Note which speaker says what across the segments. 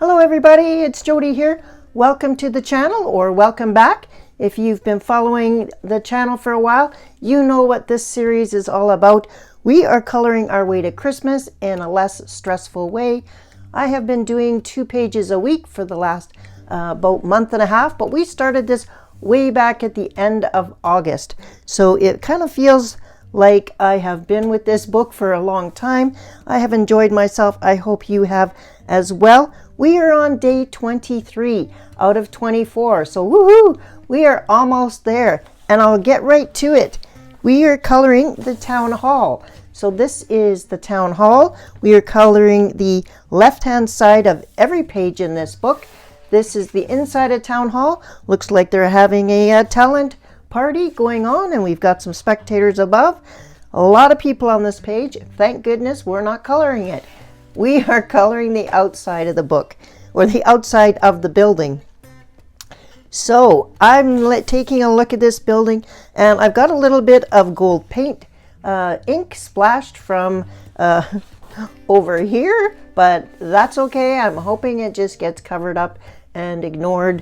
Speaker 1: Hello everybody, it's Jody here. Welcome to the channel, or welcome back. If you've been following the channel for a while, you know what this series is all about. We are coloring our way to Christmas in a less stressful way. I have been doing 2 pages a week for the last about month and a half, but we started this way back at the end of August. So it kind of feels like I have been with this book for a long time. I have enjoyed myself. I hope you have as well. We are on day 23 out of 24. So woohoo! We are almost there, and I'll get right to it. We are coloring the town hall. So this is the town hall. We are coloring the left-hand side of every page in this book. This is the inside of town hall. Looks like they're having a talent party going on, and we've got some spectators above. A lot of people on this page. Thank goodness we're not coloring it. We are coloring the outside of the book, or the outside of the building. So I'm taking a look at this building, and I've got a little bit of gold paint ink splashed from over here, but that's okay. I'm hoping it just gets covered up and ignored.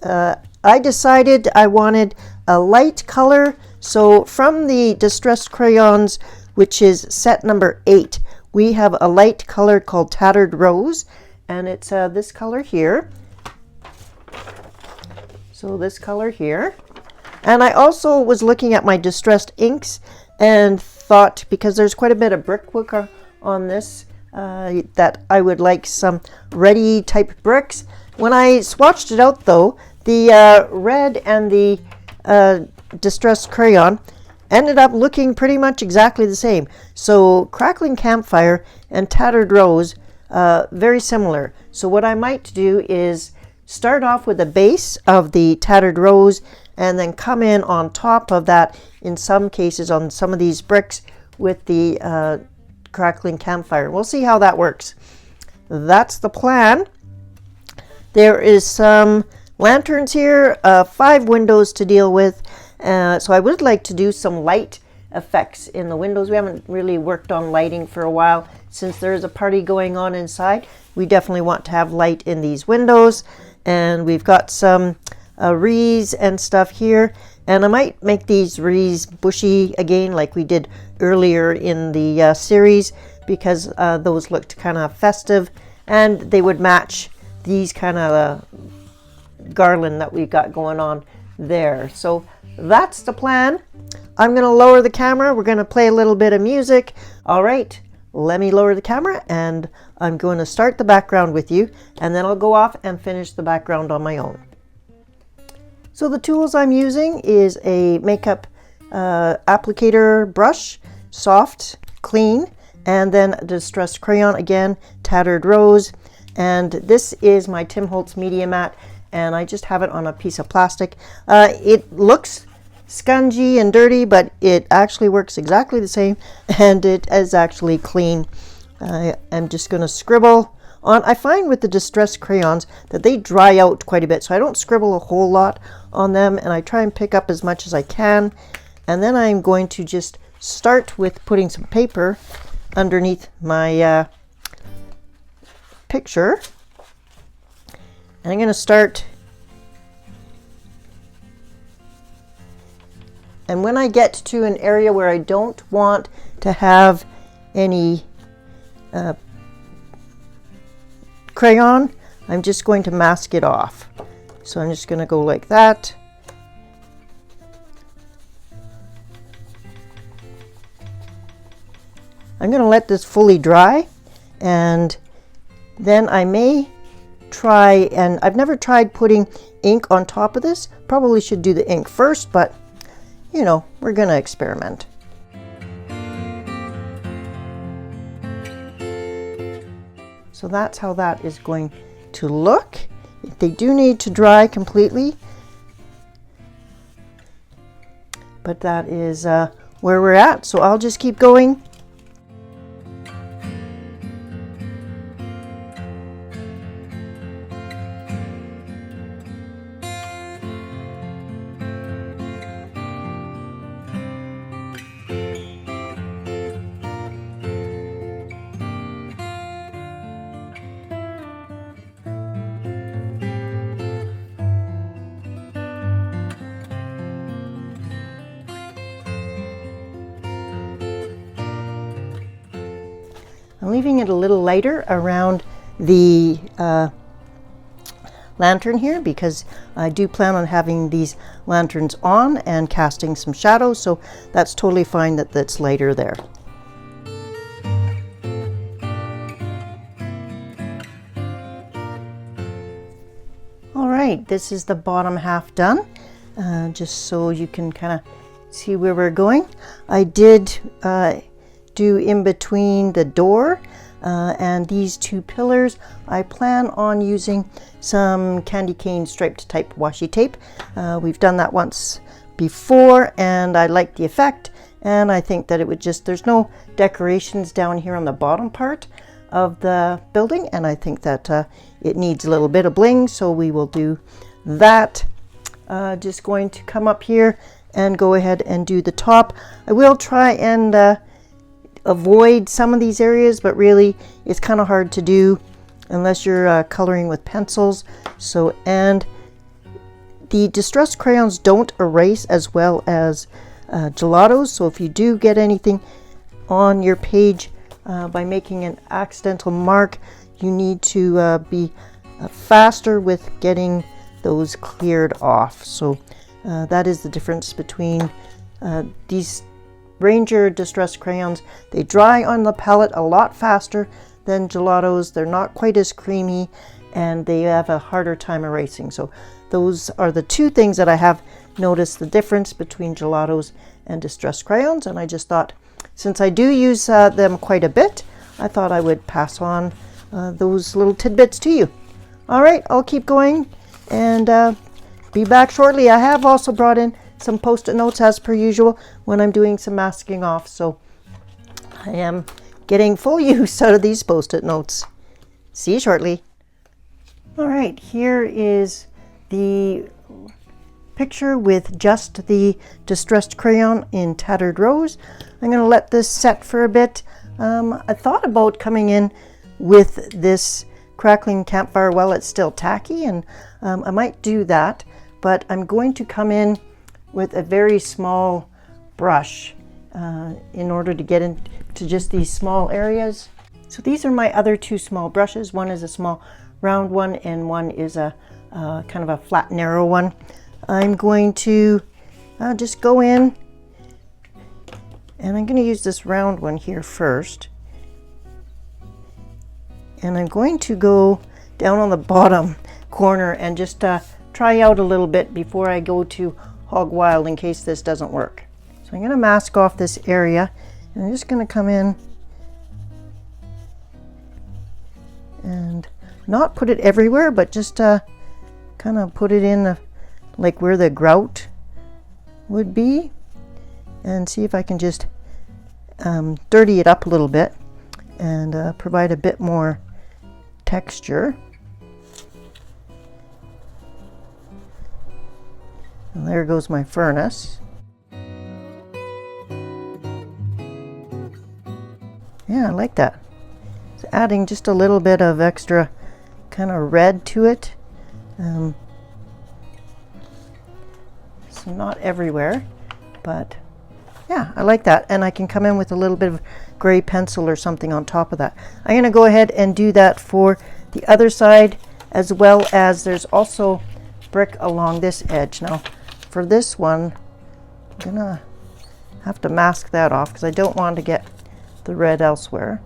Speaker 1: I decided I wanted a light color, so from the distressed crayons, which is set number 8, we have a light color called Tattered Rose, and it's this color here. So this color here. And I also was looking at my distressed inks and thought, because there's quite a bit of brickwork on this, that I would like some ready type bricks. When I swatched it out though, the red and the distressed crayon ended up looking pretty much exactly the same. So Crackling Campfire and Tattered Rose, very similar. So what I might do is start off with the base of the Tattered Rose and then come in on top of that, in some cases on some of these bricks, with the Crackling Campfire. We'll see how that works. That's the plan. There is some lanterns here, 5 windows to deal with. So I would like to do some light effects in the windows. We haven't really worked on lighting for a while. Since there is a party going on inside, we definitely want to have light in these windows. And we've got some wreaths and stuff here. And I might make these wreaths bushy again like we did earlier in the series, because those looked kind of festive and they would match these kind of garland that we've got going on there. So that's the plan. I'm going to lower the camera. We're going to play a little bit of music. All right, let me lower the camera, and I'm going to start the background with you, and then I'll go off and finish the background on my own. So the tools I'm using is a makeup applicator brush, soft, clean, and then a distressed crayon, again, Tattered Rose. And this is my Tim Holtz Media Mat, and I just have it on a piece of plastic. It looks scungy and dirty, but it actually works exactly the same, and it is actually clean. I'm just going to scribble on. I find with the distressed crayons that they dry out quite a bit, so I don't scribble a whole lot on them, and I try and pick up as much as I can. And then I'm going to just start with putting some paper underneath my picture. And I'm going to start, and when I get to an area where I don't want to have any crayon, I'm just going to mask it off. So I'm just going to go like that. I'm going to let this fully dry, and then I may try, and I've never tried putting ink on top of this. Probably should do the ink first, but you know, we're gonna experiment. So that's how that is going to look. They do need to dry completely, but that is where we're at. So I'll just keep going. I'm leaving it a little lighter around the lantern here because I do plan on having these lanterns on and casting some shadows, so that's totally fine that that's lighter there. All right, this is the bottom half done, just so you can kind of see where we're going. I did do in between the door and these two pillars. I plan on using some candy cane striped type washi tape. We've done that once before and I like the effect, and I think that it would just, there's no decorations down here on the bottom part of the building, and I think that it needs a little bit of bling, so we will do that. Just going to come up here and go ahead and do the top. I will try and avoid some of these areas, but really it's kind of hard to do unless you're coloring with pencils. So, and the distressed crayons don't erase as well as gelatos, so if you do get anything on your page by making an accidental mark, you need to be faster with getting those cleared off. So that is the difference between these Ranger distressed crayons. They dry on the palette a lot faster than gelatos. They're not quite as creamy and they have a harder time erasing. So those are the two things that I have noticed the difference between gelatos and distressed crayons, and I just thought, since I do use them quite a bit, I thought I would pass on those little tidbits to you. All right, I'll keep going and be back shortly. I have also brought in some post-it notes as per usual when I'm doing some masking off, so I am getting full use out of these post-it notes. See you shortly. All right, here is the picture with just the distressed crayon in tattered rose. I'm going to let this set for a bit. I thought about coming in with this crackling campfire while it's still tacky, and I might do that, but I'm going to come in with a very small brush in order to get into just these small areas. So these are my other two small brushes. One is a small round one and one is a kind of a flat narrow one. I'm going to just go in, and I'm going to use this round one here first, and I'm going to go down on the bottom corner and just try out a little bit before I go to hog wild in case this doesn't work. So I'm going to mask off this area, and I'm just going to come in and not put it everywhere, but just kind of put it in like where the grout would be, and see if I can just dirty it up a little bit and provide a bit more texture. And there goes my furnace. Yeah, I like that. It's adding just a little bit of extra kind of red to it. So not everywhere, but yeah, I like that. And I can come in with a little bit of gray pencil or something on top of that. I'm going to go ahead and do that for the other side, as well as there's also brick along this edge. Now for this one, I'm gonna have to mask that off because I don't want to get the red elsewhere.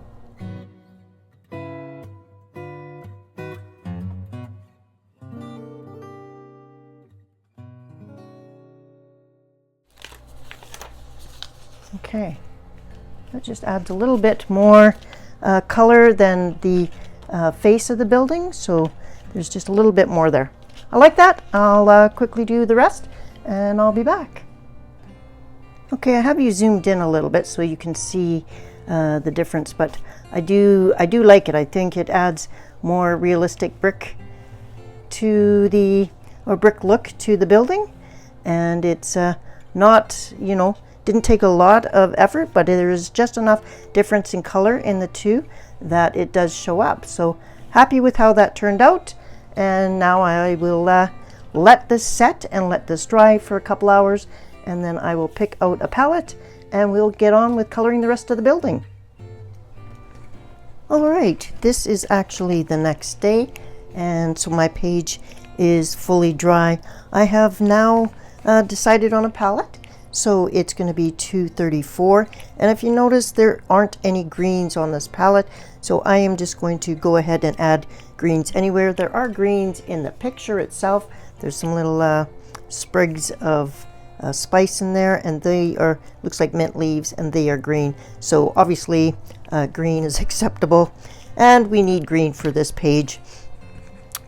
Speaker 1: Okay, that just adds a little bit more color than the face of the building, so there's just a little bit more there. I like that. I'll quickly do the rest and I'll be back. Okay, I have you zoomed in a little bit so you can see the difference, but I do like it. I think it adds more realistic brick to the, or brick look to the building, and it's not, you know, didn't take a lot of effort, but there is just enough difference in color in the two that it does show up. So happy with how that turned out, and now I will let this set and let this dry for a couple hours, and then I will pick out a palette and we'll get on with coloring the rest of the building. All right, this is actually the next day, and so my page is fully dry. I have now decided on a palette, so it's going to be 234, and if you notice there aren't any greens on this palette, so I am just going to go ahead and add greens anywhere. There are greens in the picture itself. There's some little sprigs of spice in there, and they are, looks like mint leaves, and they are green, so obviously green is acceptable, and we need green for this page.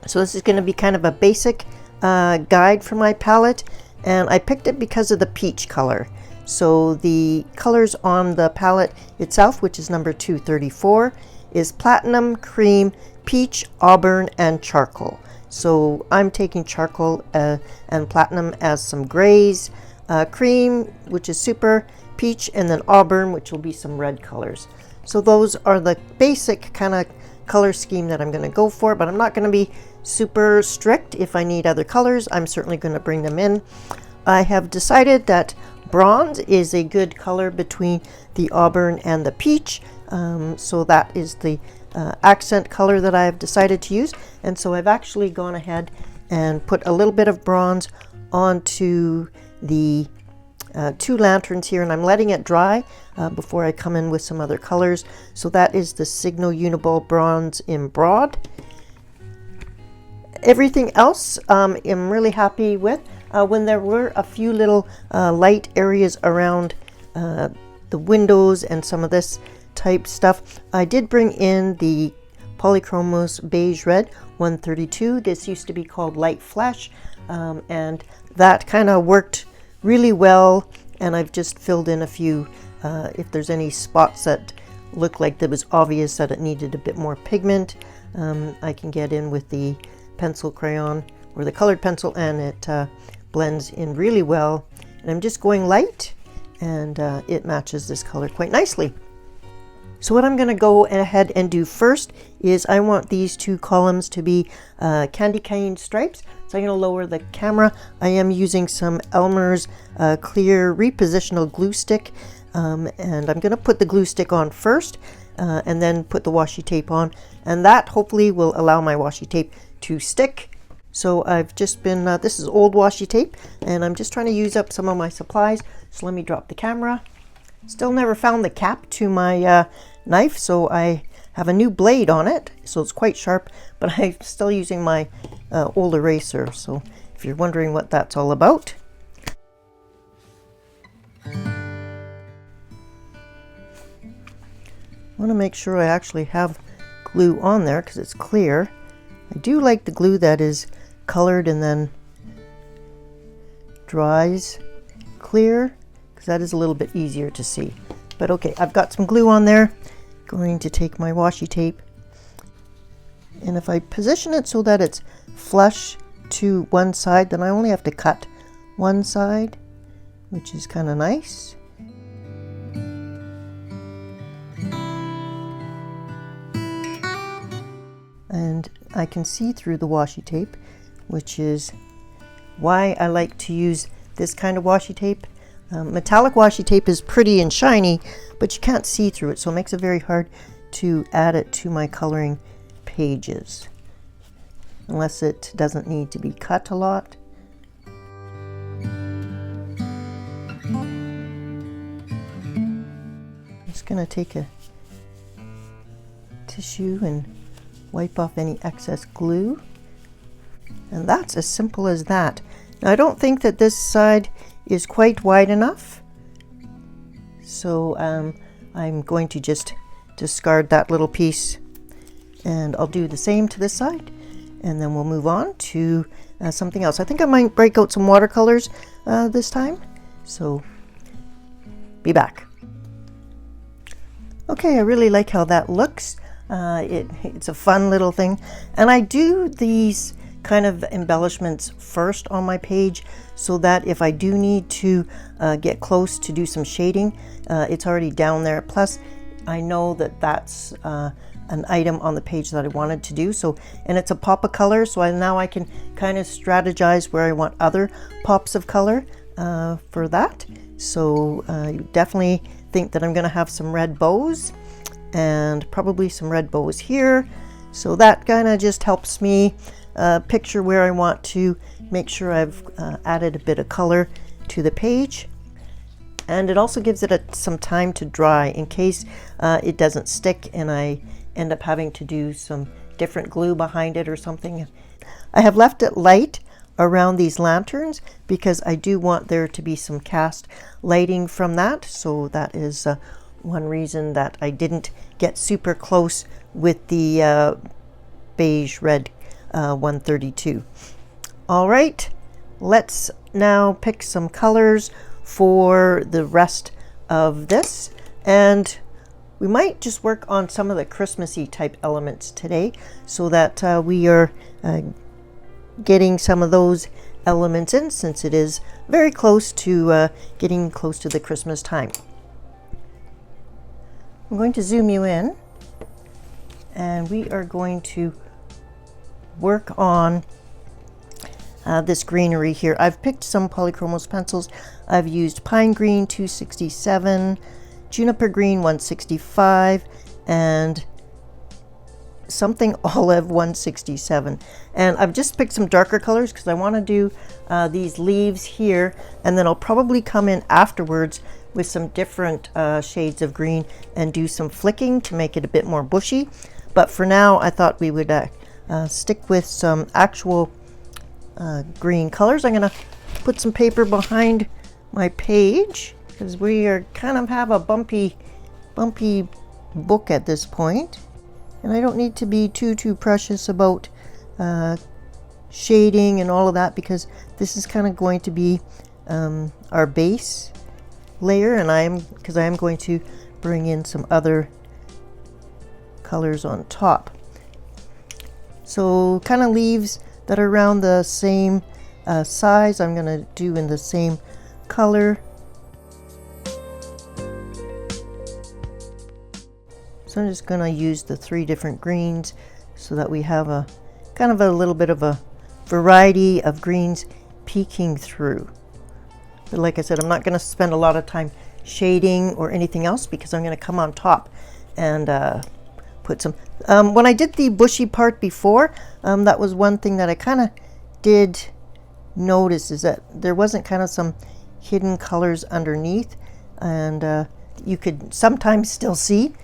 Speaker 1: So this is going to be kind of a basic guide for my palette, and I picked it because of the peach color. So the colors on the palette itself, which is number 234, is platinum, cream, peach, auburn, and charcoal. So I'm taking charcoal and platinum as some grays, cream, which is super, peach, and then auburn, which will be some red colors. So those are the basic kind of color scheme that I'm going to go for, but I'm not going to be super strict. If I need other colors, I'm certainly going to bring them in. I have decided that bronze is a good color between the auburn and the peach, so that is the accent color that I've decided to use. And so I've actually gone ahead and put a little bit of bronze onto the two lanterns here, and I'm letting it dry before I come in with some other colors. So that is the Signal Uniball Bronze in Broad. Everything else I'm really happy with. When there were a few little light areas around the windows and some of this type stuff, I did bring in the Polychromos Beige Red 132. This used to be called Light Flesh, and that kind of worked really well, and I've just filled in a few if there's any spots that look like it was obvious that it needed a bit more pigment. I can get in with the pencil crayon or the colored pencil, and it blends in really well, and I'm just going light, and it matches this color quite nicely. So what I'm going to go ahead and do first is I want these two columns to be candy cane stripes. So I'm going to lower the camera. I am using some Elmer's clear repositional glue stick, and I'm going to put the glue stick on first and then put the washi tape on, and that hopefully will allow my washi tape to stick. So I've just been, this is old washi tape, and I'm just trying to use up some of my supplies. So let me drop the camera. Still never found the cap to my knife, so I have a new blade on it, so it's quite sharp, but I'm still using my old eraser, so if you're wondering what that's all about. I want to make sure I actually have glue on there because it's clear. I do like the glue that is colored and then dries clear, because that is a little bit easier to see. But okay, I've got some glue on there. Going to take my washi tape, and if I position it so that it's flush to one side, then I only have to cut one side, which is kind of nice. And I can see through the washi tape, which is why I like to use this kind of washi tape. Metallic washi tape is pretty and shiny, but you can't see through it, so it makes it very hard to add it to my coloring pages, unless it doesn't need to be cut a lot. I'm just going to take a tissue and wipe off any excess glue, and that's as simple as that. Now I don't think that this side is quite wide enough, so I'm going to just discard that little piece, and I'll do the same to this side, and then we'll move on to something else. I think I might break out some watercolors this time, so be back. Okay, I really like how that looks. It's a fun little thing, and I do these kind of embellishments first on my page, so that if I do need to get close to do some shading, it's already down there. Plus I know that that's an item on the page that I wanted to do, so, and it's a pop of color, so now I can kind of strategize where I want other pops of color for that. So you definitely think that I'm going to have some red bows, and probably some red bows here. So that kind of just helps me picture where I want to make sure I've added a bit of color to the page. And it also gives it some time to dry in case it doesn't stick and I end up having to do some different glue behind it or something. I have left it light around these lanterns because I do want there to be some cast lighting from that. So that is one reason that I didn't get super close with the beige red 132. All right, let's now pick some colors for the rest of this, and we might just work on some of the Christmassy type elements today so that we are getting some of those elements in, since it is very close to getting close to the Christmas time. I'm going to zoom you in, and we are going to work on this greenery here. I've picked some polychromos pencils. I've used Pine Green 267, Juniper Green 165, and Something Olive 167. And I've just picked some darker colors because I want to do these leaves here, and then I'll probably come in afterwards with some different shades of green and do some flicking to make it a bit more bushy. But for now, I thought we would stick with some actual green colors. I'm going to put some paper behind my page because we are kind of have a bumpy book at this point, and I don't need to be too precious about shading and all of that, because this is kind of going to be our base layer, and I am going to bring in some other colors on top. So kind of leaves that are around the same size, I'm going to do in the same color. So I'm just going to use the 3 different greens so that we have a kind of a little bit of a variety of greens peeking through. But like I said, I'm not going to spend a lot of time shading or anything else because I'm going to come on top and put some. When I did the bushy part before, that was one thing that I kind of did notice, is that there wasn't kind of some hidden colors underneath, and you could sometimes still see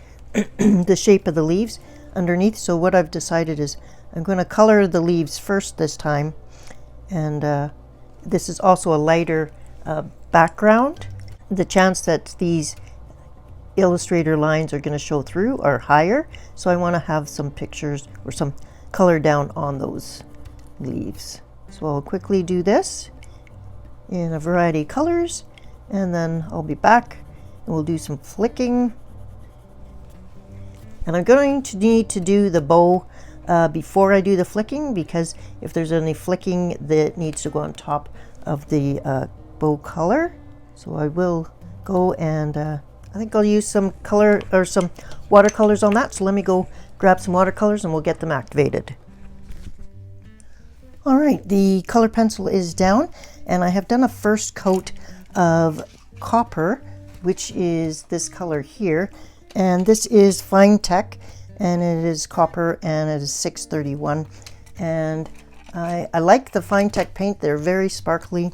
Speaker 1: the shape of the leaves underneath. So what I've decided is I'm going to color the leaves first this time, and this is also a lighter background. The chance that these Illustrator lines are going to show through are higher, so I want to have some pictures or some color down on those leaves. So I'll quickly do this in a variety of colors, and then I'll be back and we'll do some flicking. And I'm going to need to do the bow before I do the flicking, because if there's any flicking that needs to go on top of the bow color. So I will go and I think I'll use some color or some watercolors on that. So let me go grab some watercolors and we'll get them activated. All right, the color pencil is down, and I have done a first coat of copper, which is this color here. And this is Fine Tech, and it is copper, and it is 631. And I like the Fine Tech paint. They're very sparkly,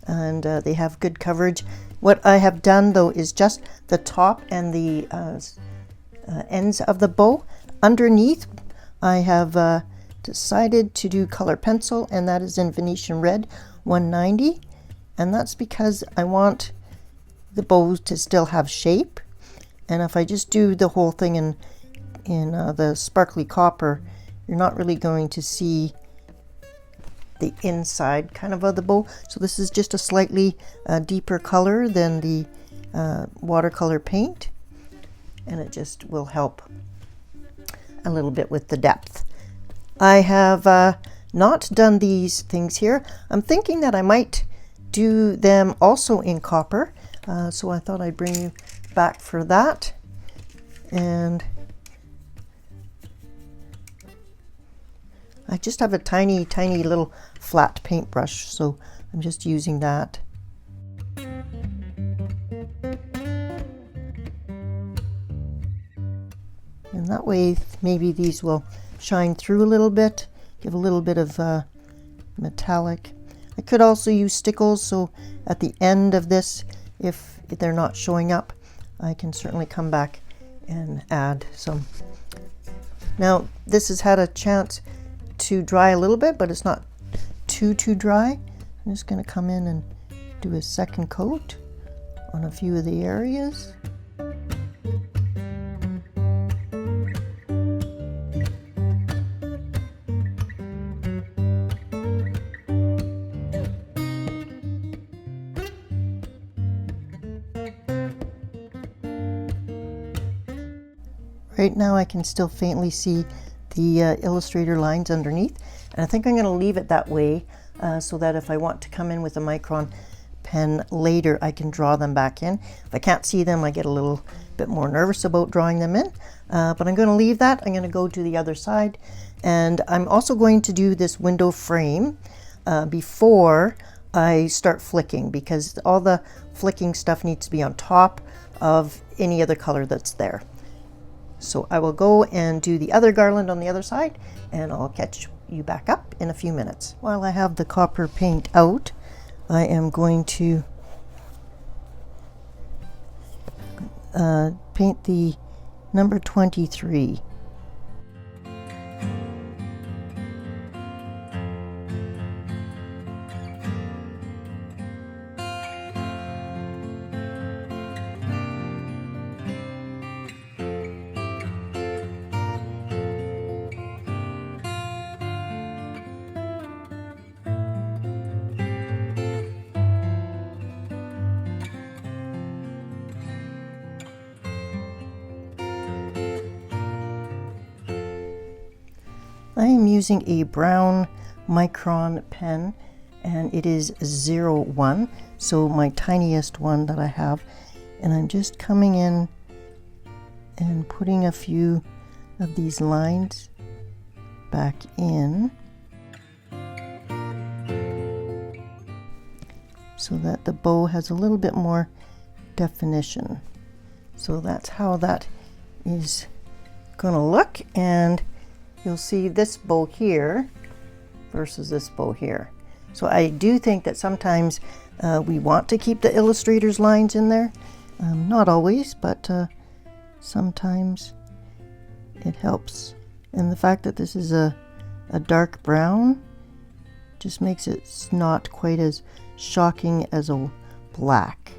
Speaker 1: and they have good coverage. What I have done though is just the top and the ends of the bow. Underneath, I have decided to do color pencil, and that is in Venetian Red 190. And that's because I want the bow to still have shape. And if I just do the whole thing in the sparkly copper, you're not really going to see the inside kind of the bow. So this is just a slightly deeper color than the watercolor paint, and it just will help a little bit with the depth. I have not done these things here. I'm thinking that I might do them also in copper, so I thought I'd bring you back for that. And I just have a tiny little flat paintbrush, so I'm just using that. And that way maybe these will shine through a little bit, give a little bit of metallic. I could also use stickles, so at the end of this, if they're not showing up, I can certainly come back and add some. Now this has had a chance to dry a little bit, but it's not too dry. I'm just going to come in and do a second coat on a few of the areas. Right now I can still faintly see the illustrator lines underneath, and I think I'm going to leave it that way so that if I want to come in with a micron pen later, I can draw them back in. If I can't see them, I get a little bit more nervous about drawing them in, but I'm going to leave that. I'm going to go to the other side, and I'm also going to do this window frame before I start flicking, because all the flicking stuff needs to be on top of any other color that's there. So I will go and do the other garland on the other side, and I'll catch you back up in a few minutes. While I have the copper paint out, I am going to paint the number 23. I am using a brown micron pen, and it is 01, so my tiniest one that I have, and I'm just coming in and putting a few of these lines back in so that the bow has a little bit more definition. So that's how that is going to look, and you'll see this bow here versus this bow here. So I do think that sometimes we want to keep the illustrator's lines in there. Not always, but sometimes it helps. And the fact that this is a dark brown just makes it not quite as shocking as a black.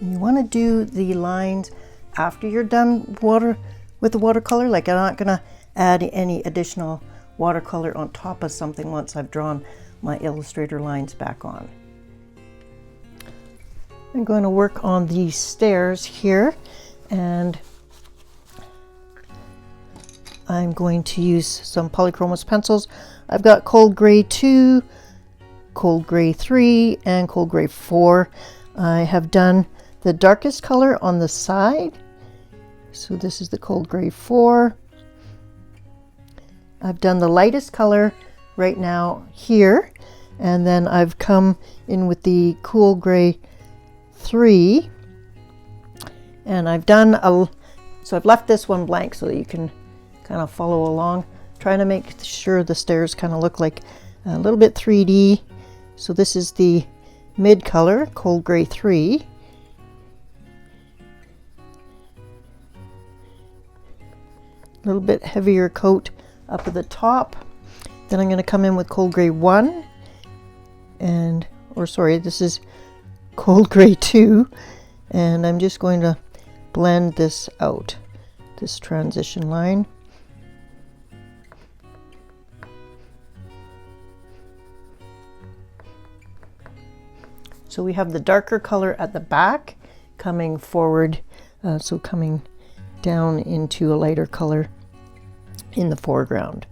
Speaker 1: You want to do the lines after you're done with the watercolor. Like, I'm not going to add any additional watercolor on top of something once I've drawn my illustrator lines back on. I'm going to work on these stairs here, and I'm going to use some polychromos pencils. I've got Cold Gray 2, Cold Gray 3, and Cold Gray 4. I have done the darkest color on the side, so this is the Cold Gray 4. I've done the lightest color right now here, and then I've come in with the Cool Gray 3, and I've done so I've left this one blank so that you can kind of follow along, trying to make sure the stairs kind of look like a little bit 3D. So this is the mid color, Cold Gray 3. A little bit heavier coat up at the top. Then I'm going to come in with Cold Gray 1, this is Cold Gray 2, and I'm just going to blend this out, this transition line. So we have the darker color at the back coming forward, so coming down into a lighter color in the foreground.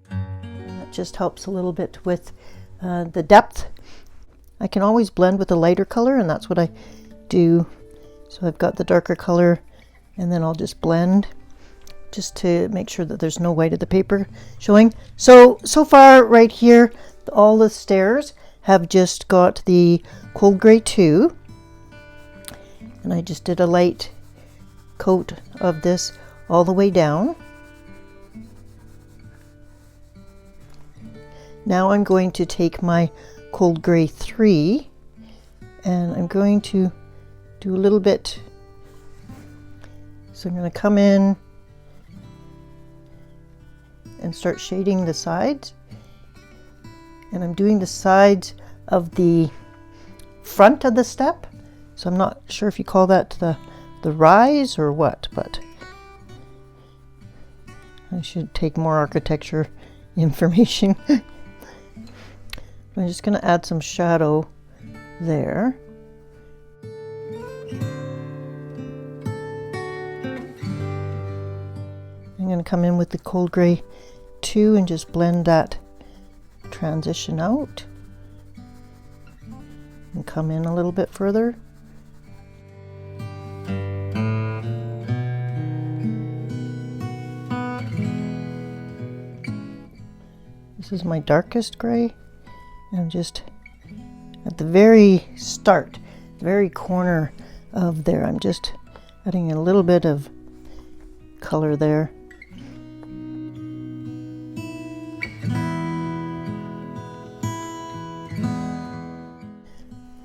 Speaker 1: That just helps a little bit with the depth I can always blend with a lighter color, and that's what I do. So I've got the darker color, and then I'll just blend just to make sure that there's no white of the paper showing. So far right here, all the stairs have just got the cold gray 2, and I just did a light coat of this all the way down. Now I'm going to take my cold gray 3, and I'm going to do a little bit. So I'm going to come in and start shading the sides, and I'm doing the sides of the front of the step. So I'm not sure if you call that the rise or what, but I should take more architecture information. I'm just going to add some shadow there. I'm going to come in with the cold gray 2 and just blend that transition out and come in a little bit further. This is my darkest gray. I'm just at the very start, the very corner of there. I'm just adding a little bit of color there.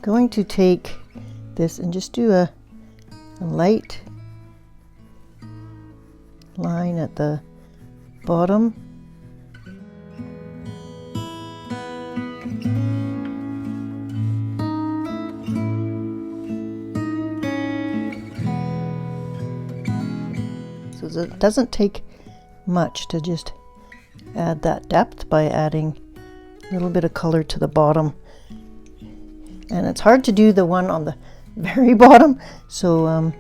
Speaker 1: Going to take this and just do a light line at the bottom. So it doesn't take much to just add that depth by adding a little bit of color to the bottom. And it's hard to do the one on the very bottom, so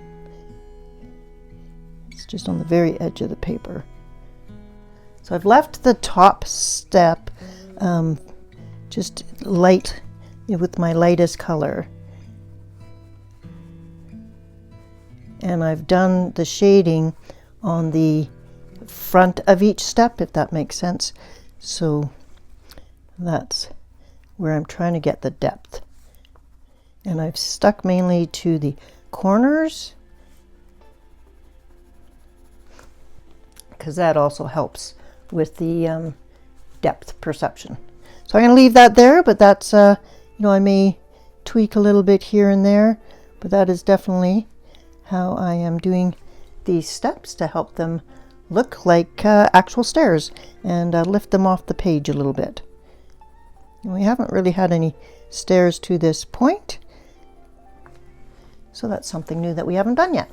Speaker 1: it's just on the very edge of the paper. So I've left the top step just light with my lightest color. And I've done the shading on the front of each step, if that makes sense. So that's where I'm trying to get the depth. And I've stuck mainly to the corners because that also helps with the depth perception. So I'm going to leave that there, but that's, you know, I may tweak a little bit here and there, but that is definitely how I am doing these steps to help them look like actual stairs and lift them off the page a little bit. And we haven't really had any stairs to this point, so that's something new that we haven't done yet.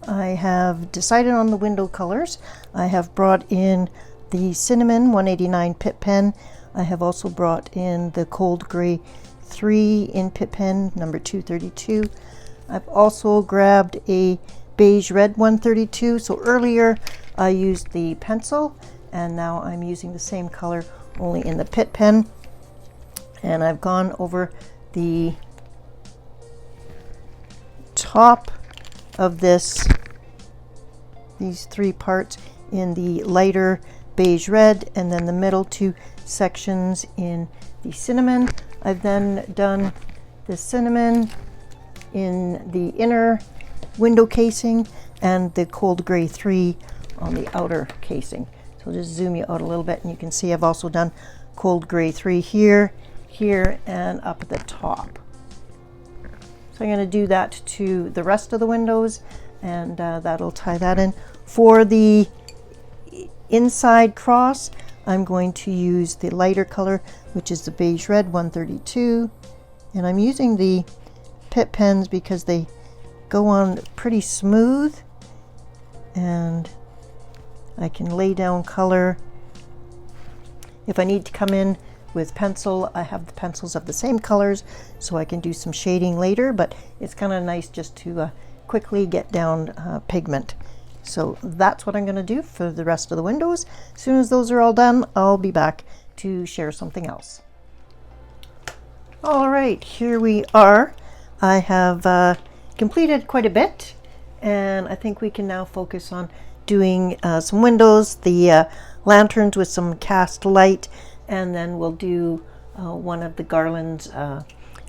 Speaker 1: I have decided on the window colors. I have brought in the Cinnamon 189 Pitt pen. I have also brought in the Cold Gray 3 in Pitt pen, number 232. I've also grabbed a Beige Red 132. So earlier I used the pencil, and now I'm using the same color only in the Pitt pen. And I've gone over the top of these 3 parts in the lighter beige red, and then the middle 2 sections in the cinnamon. I've then done the cinnamon in the inner window casing and the Cold Gray 3 on the outer casing. So I'll just zoom you out a little bit, and you can see I've also done Cold Gray 3 here, here, and up at the top. So I'm going to do that to the rest of the windows, and that'll tie that in. For the inside cross, I'm going to use the lighter color, which is the Beige Red 132, and I'm using the Pitt pens because they go on pretty smooth, and I can lay down color. If I need to come in with pencil, I have the pencils of the same colors, so I can do some shading later, but it's kind of nice just to quickly get down pigment. So that's what I'm going to do for the rest of the windows. As soon as those are all done, I'll be back to share something else. All right, here we are. I have completed quite a bit, and I think we can now focus on doing some windows, the lanterns with some cast light, and then we'll do one of the garlands.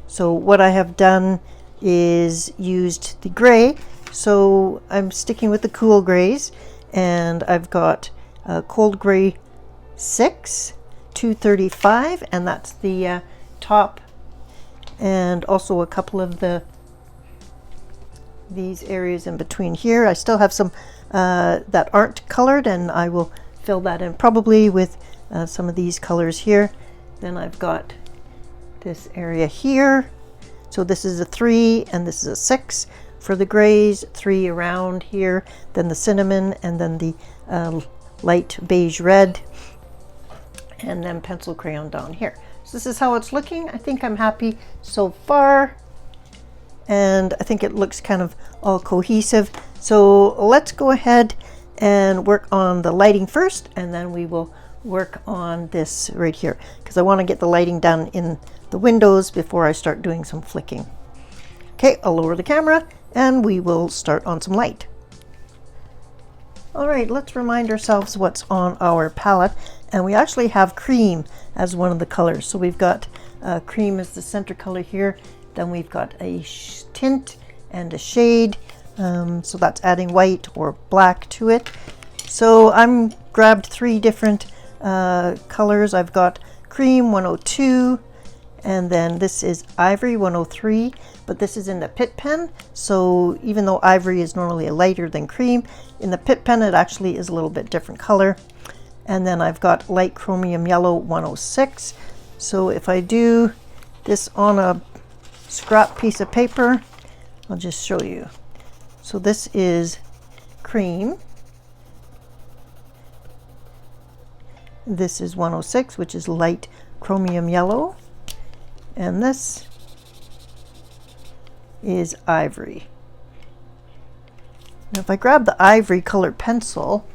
Speaker 1: So what I have done is used the gray, so I'm sticking with the cool grays, and I've got cold gray 6, 235, and that's the top, and also a couple of these areas in between here. I still have some that aren't colored, and I will fill that in probably with some of these colors here. Then I've got this area here. So this is a 3 and this is a 6 for the grays, 3 around here, then the cinnamon, and then the light beige red, and then pencil crayon down here. So this is how it's looking. I think I'm happy so far, and I think it looks kind of all cohesive. So let's go ahead and work on the lighting first, and then we will work on this right here, because I want to get the lighting done in the windows before I start doing some flicking. Okay, I'll lower the camera and we will start on some light. All right, let's remind ourselves what's on our palette, and we actually have cream as one of the colors. So we've got cream as the center color here, then we've got a tint and a shade, so that's adding white or black to it. So I'm grabbed 3 different colors. I've got cream 102, and then this is ivory 103, but this is in the Pitt pen. So even though ivory is normally lighter than cream, in the Pitt pen it actually is a little bit different color. And then I've got light chromium yellow 106. So if I do this on a scrap piece of paper, I'll just show you. So this is cream. This is 106, which is light chromium yellow. And this is ivory. Now if I grab the ivory colored pencil,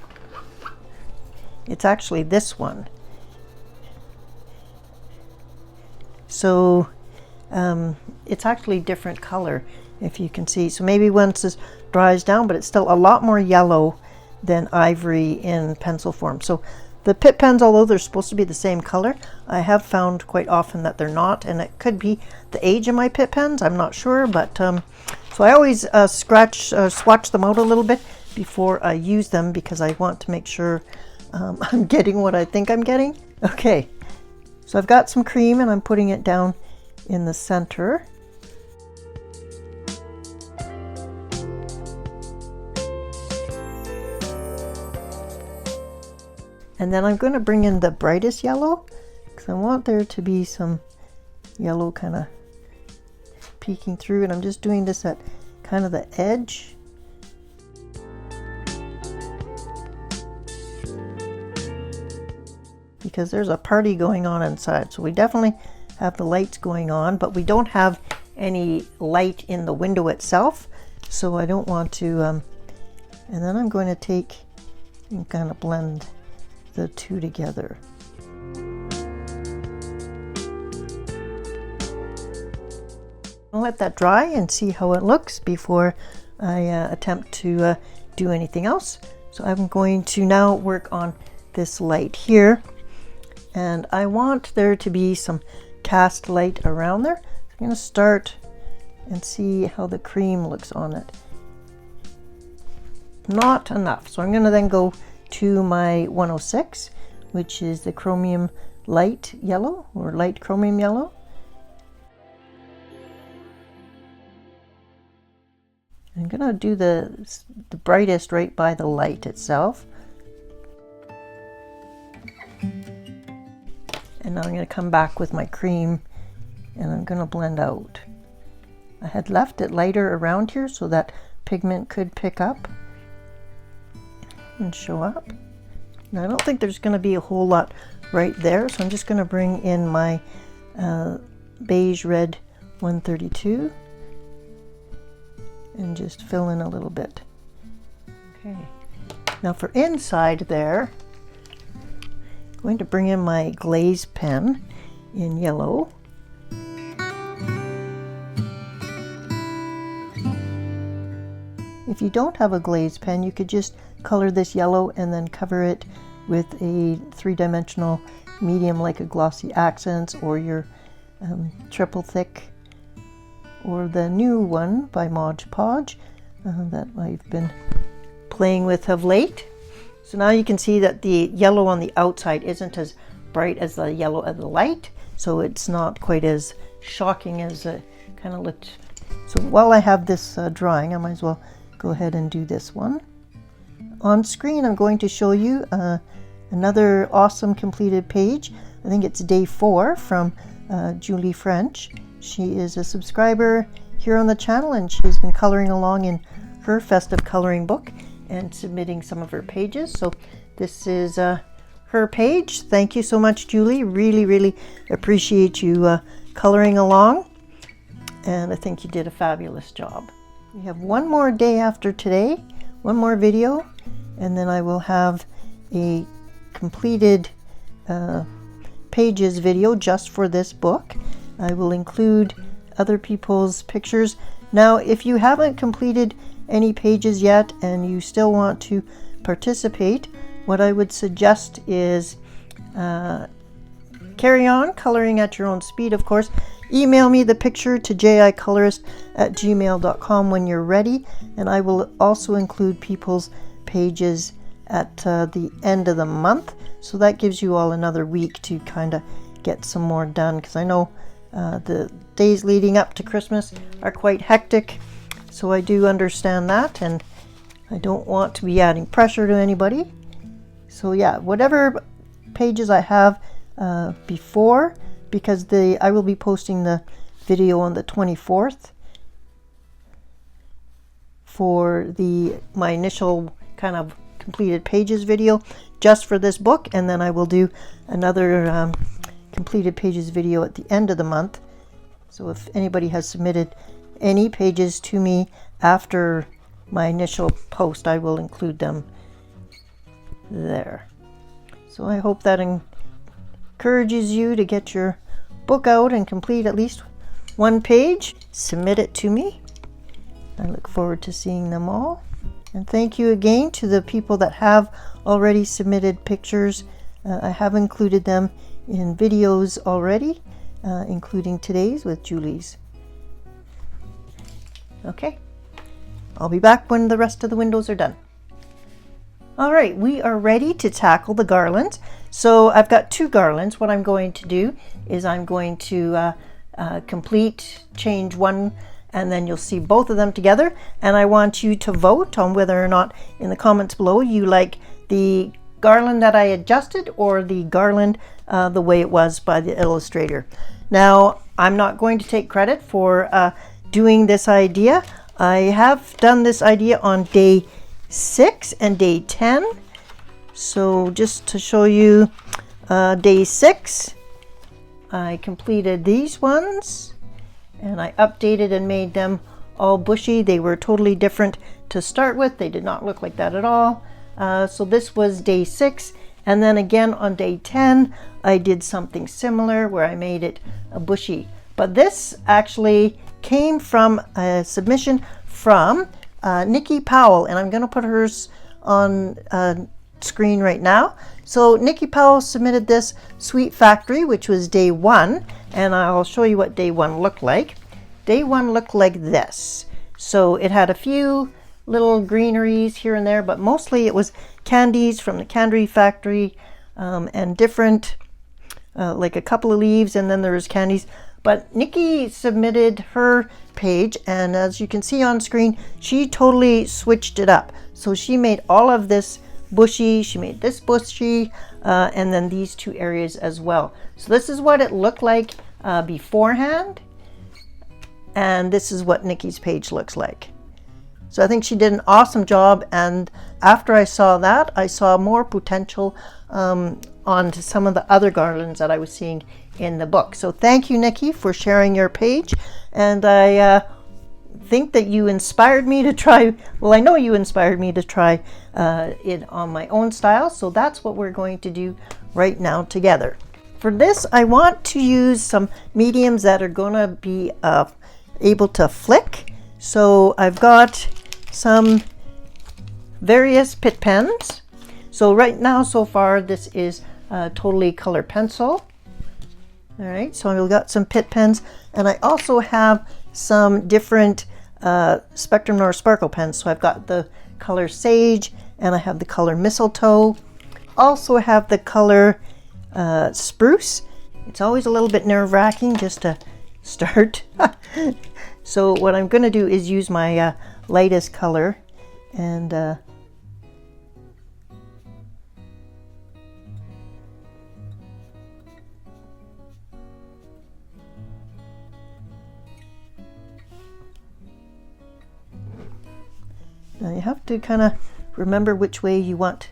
Speaker 1: it's actually this one. So it's actually different color, if you can see. So maybe once this dries down, but it's still a lot more yellow than ivory in pencil form. So the Pitt pens, although they're supposed to be the same color, I have found quite often that they're not, and it could be the age of my Pitt pens, I'm not sure, but so I always swatch them out a little bit before I use them, because I want to make sure I'm getting what I think I'm getting. Okay, so I've got some cream and I'm putting it down in the center. And then I'm going to bring in the brightest yellow, because I want there to be some yellow kind of peeking through, and I'm just doing this at kind of the edge. Because there's a party going on inside. So we definitely have the lights going on, but we don't have any light in the window itself. So I don't want to, and then I'm going to take and kind of blend the two together. I'll let that dry and see how it looks before I attempt to do anything else. So I'm going to now work on this light here, and I want there to be some cast light around there. So I'm going to start and see how the cream looks on it. Not enough, so I'm going to then go to my 106, which is the chromium light yellow, or light chromium yellow. I'm gonna do the brightest right by the light itself. And now I'm gonna come back with my cream and I'm gonna blend out. I had left it lighter around here so that pigment could pick up and show up. Now I don't think there's going to be a whole lot right there, so I'm just going to bring in my beige red 132 and just fill in a little bit. Okay, now for inside there, I'm going to bring in my glaze pen in yellow. If you don't have a glazed pen, you could just color this yellow and then cover it with a three-dimensional medium like a Glossy Accents or your triple thick, or the new one by Mod Podge that I've been playing with of late. So now you can see that the yellow on the outside isn't as bright as the yellow of the light, so it's not quite as shocking as it kind of looked. So while I have this drawing, I might as well go ahead and do this one. On screen, I'm going to show you another awesome completed page. I think it's day 4 from Julie French. She is a subscriber here on the channel, and she's been coloring along in her festive coloring book and submitting some of her pages. So this is her page. Thank you so much, Julie. Really appreciate you coloring along, and I think you did a fabulous job. We have one more day after today, one more video, and then I will have a completed pages video just for this book. I will include other people's pictures. Now, if you haven't completed any pages yet and you still want to participate, what I would suggest is carry on coloring at your own speed, of course. Email me the picture to jicolorist@gmail.com when you're ready, and I will also include people's pages at the end of the month, so that gives you all another week to kind of get some more done, because I know the days leading up to Christmas are quite hectic, so I do understand that, and I don't want to be adding pressure to anybody. So yeah, whatever pages I have before, because I will be posting the video on the 24th for my initial kind of completed pages video just for this book, and then I will do another completed pages video at the end of the month. So if anybody has submitted any pages to me after my initial post, I will include them there. So I hope that encourages you to get your book out and complete at least one page. Submit it to me. I look forward to seeing them all. And thank you again to the people that have already submitted pictures. I have included them in videos already, including today's with Julie's. Okay, I'll be back when the rest of the windows are done. All right, we are ready to tackle the garlands. So I've got 2 garlands. What I'm going to do is I'm going to change one, and then you'll see both of them together. And I want you to vote on whether or not in the comments below you like the garland that I adjusted or the garland the way it was by the illustrator. Now, I'm not going to take credit for doing this idea. I have done this idea on day 6 and day 10. So just to show you day 6, I completed these ones and I updated and made them all bushy. They were totally different to start with. They did not look like that at all. So this was day 6, and then again on day 10 I did something similar where I made it a bushy. But this actually came from a submission from Nikki Powell, and I'm going to put hers on screen right now. So Nikki Powell submitted this Sweet Factory, which was day 1, and I'll show you what day 1 looked like. Day 1 looked like this. So it had a few little greeneries here and there, but mostly it was candies from the Candy Factory, and different, like a couple of leaves, and then there was candies. But Nikki submitted her page, and as you can see on screen, she totally switched it up. So she made all of this bushy, she made this bushy, and then these 2 areas as well. So this is what it looked like beforehand, and this is what Nikki's page looks like. So I think she did an awesome job, and after I saw that, I saw more potential on to some of the other garlands that I was seeing in the book. So thank you, Nikki, for sharing your page, and I think that you inspired me to try, well, I know you inspired me to try it on my own style, so that's what we're going to do right now together. For this, I want to use some mediums that are going to be able to flick. So I've got some various Pitt pens. So right now, so far, this is totally color pencil. All right, so I've got some Pitt pens, and I also have some different Spectrum Noir Sparkle pens. So I've got the color Sage, and I have the color Mistletoe. Also have the color Spruce. It's always a little bit nerve-wracking just to start. So what I'm going to do is use my lightest color, and now you have to kind of remember which way you want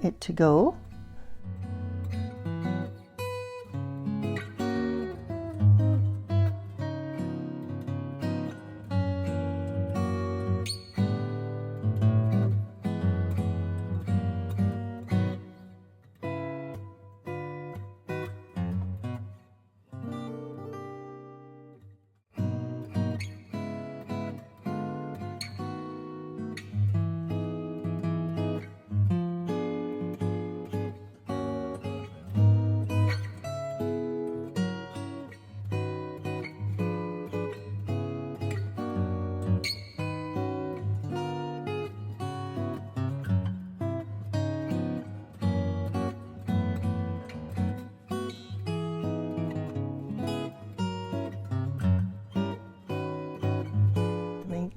Speaker 1: it to go.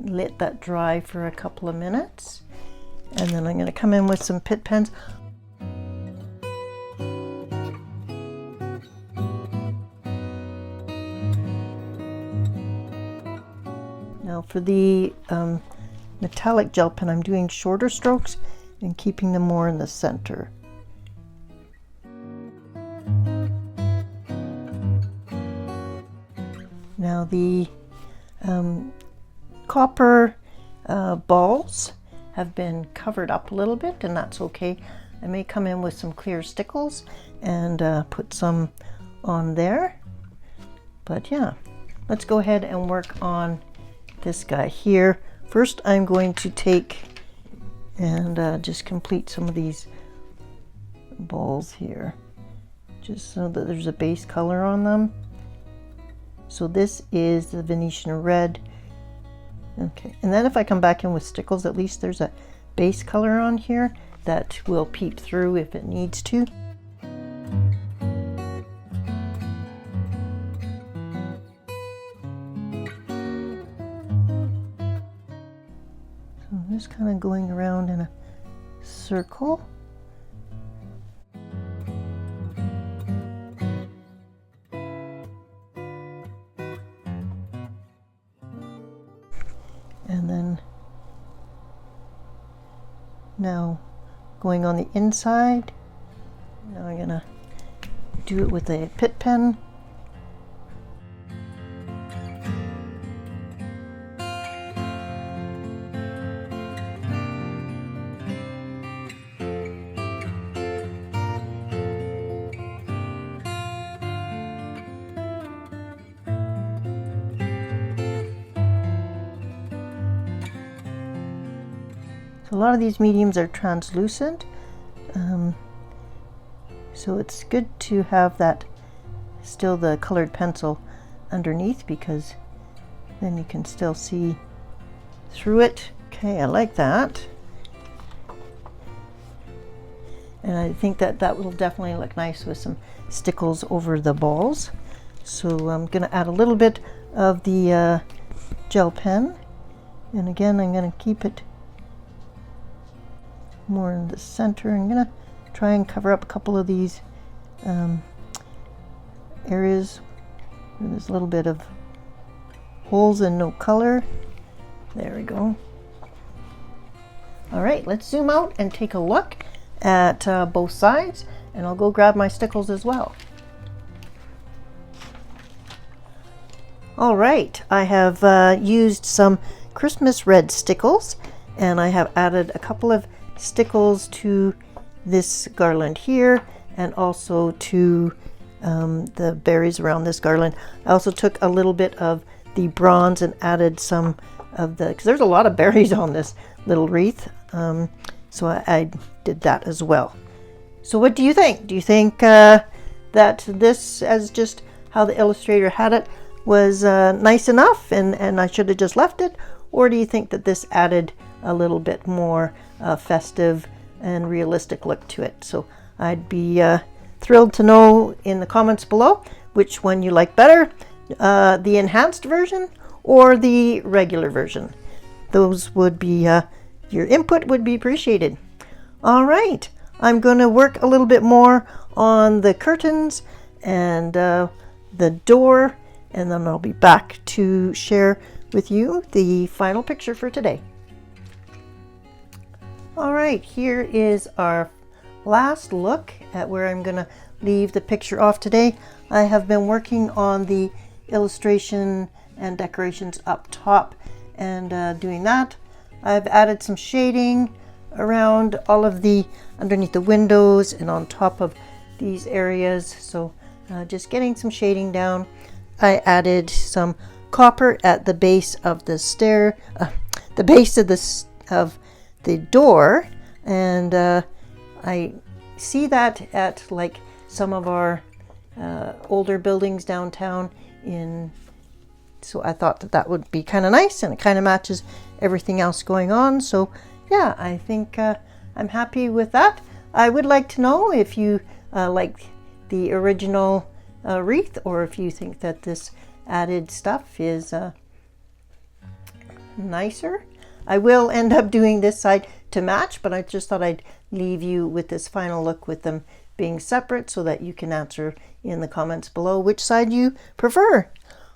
Speaker 1: Let that dry for a couple of minutes, and then I'm going to come in with some Pitt pens. Now for the metallic gel pen, I'm doing shorter strokes and keeping them more in the center. Now the copper balls have been covered up a little bit, and that's okay. I may come in with some clear stickles and put some on there. But yeah, let's go ahead and work on this guy here. First, I'm going to take and just complete some of these balls here, just so that there's a base color on them. So this is the Venetian red. Okay, and then if I come back in with stickles, at least there's a base color on here that will peep through if it needs to. So I'm just kind of going around in a circle. And then now going on the inside, now I'm gonna do it with a Pitt pen. A lot of these mediums are translucent, so it's good to have that still the colored pencil underneath, because then you can still see through it. Okay, I like that, and I think that that will definitely look nice with some stickles over the balls. So I'm going to add a little bit of the gel pen, and again I'm going to keep it more in the center. I'm gonna try and cover up a couple of these areas where there's a little bit of holes and no color. There we go. All right, let's zoom out and take a look at both sides, and I'll go grab my stickles as well. All right, I have used some Christmas red stickles, and I have added a couple of stickles to this garland here, and also to the berries around this garland. I also took a little bit of the bronze and added some of the, because there's a lot of berries on this little wreath. So I did that as well. So what do you think? Do you think that this, as just how the illustrator had it, was nice enough and I should have just left it? Or do you think that this added a little bit more festive and realistic look to it? So I'd be thrilled to know in the comments below which one you like better, the enhanced version or the regular version. Those would be, your input would be appreciated. All right, I'm going to work a little bit more on the curtains and the door, and then I'll be back to share with you the final picture for today. All right, here is our last look at where I'm going to leave the picture off today. I have been working on the illustration and decorations up top and doing that. I've added some shading around all of the underneath the windows and on top of these areas, so just getting some shading down. I added some copper at the base of the stair, the base of the door, and I see that at like some of our older buildings downtown so I thought that would be kind of nice, and it kind of matches everything else going on. So yeah, I think I'm happy with that. I would like to know if you like the original wreath, or if you think that this added stuff is nicer. I will end up doing this side to match, but I just thought I'd leave you with this final look with them being separate so that you can answer in the comments below which side you prefer.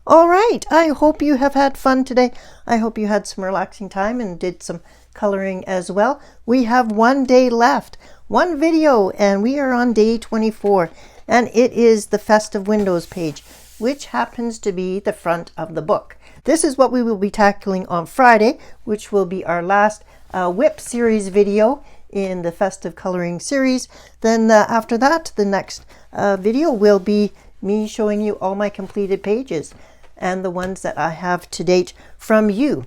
Speaker 1: All right, I hope you have had fun today. I hope you had some relaxing time and did some coloring as well. We have one day left, one video, and we are on day 24, and it is the Festive Windows page, which happens to be the front of the book. This is what we will be tackling on Friday, which will be our last WIP series video in the Festive Coloring series. Then after that, the next video will be me showing you all my completed pages and the ones that I have to date from you.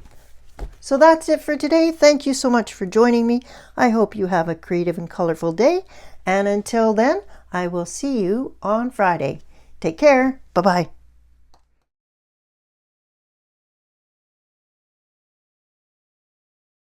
Speaker 1: So that's it for today. Thank you so much for joining me. I hope you have a creative and colorful day. And until then, I will see you on Friday. Take care. Bye-bye.